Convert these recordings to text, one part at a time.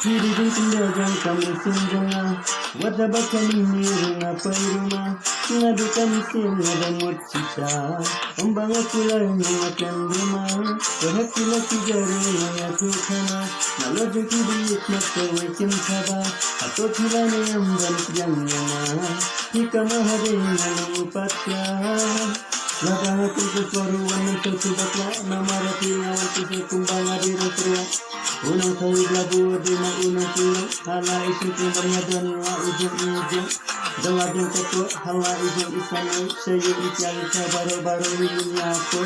Hidupin dagang kami sinjunga, wadabak kami nirunga pairuma, ngadukan singa dan murcisa, ombang akulah mengakan rumah, perhatilah tigaru mengaku kana, nalajung kibiyik mata wekin kaba, atau tilane amban yang nyama, hika mahade ngalung upatya. Ladang aku keseruan untuk bakla, nama rati awal kumbang adiru teriak. Unang tayo labu di na unang pulang, hala isang kumbarnya dan wa ujung-ujung. Dawadong ketua, hala ujung isanay, sayo ityali sa baro-baro niya ako.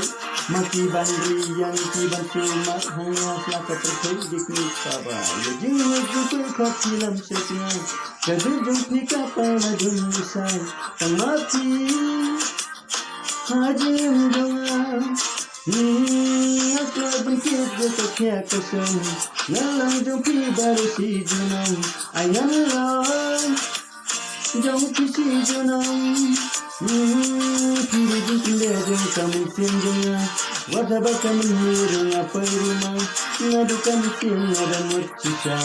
Makiban riyan, ikiban sumat, hanya selaka terkejik ni kaba. Yajing nagdukoy kakilam sa sinay, kadujong pika pala dumisay, tang mati. Hajim jangan aku bangkit jatuh kesan, nalang jumpi baru si junang, ayam lang jumpi si junang. Kiri jumpi lejeng kami sinjungnya, wadabak kami nirung apa rumah, ngadukan singa dan murcisa,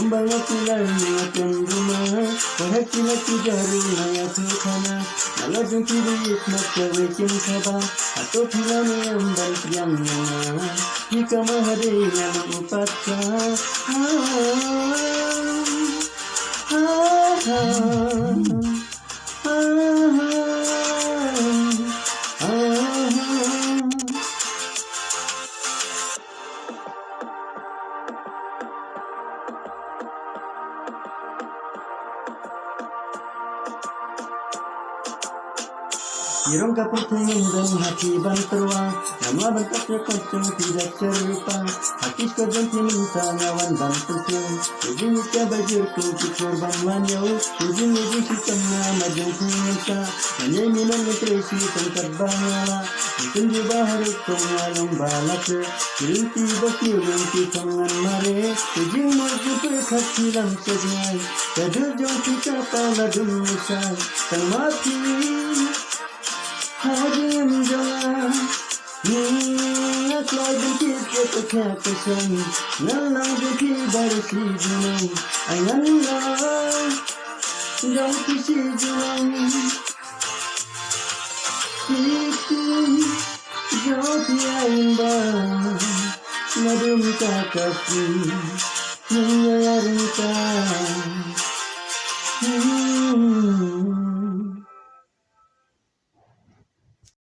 ombang aku lain mengakan rumah, perhatilah tigaru mengaku kana, nalajung kibiyik mata wekin kaba, atau tilane amban yang nyama, hika mahade ngalung upatya. Irong kaputengin dan hati banterwa, nama bentaknya kosong tidak serupa, hati sekejap minta nyawan bantusiang, ujung-ujung bajurku pikir banmanyo, ujung-ujung sistemnya majung kumisa, hanya minum nutrisi tengkat bangala, mungkin di bahar pengalung balak, kirinti bakirun kitangan mare, ujung maju berkat hilang senyai, kadujung pika pala dumisai, tang mati. Hajim jangan aku bangkit jatuh kesan, nalang jumpi baru si junang, ayam lang jumpi si junang. Itu jumpi ayam bang, madu minta kasih, menyayarkan.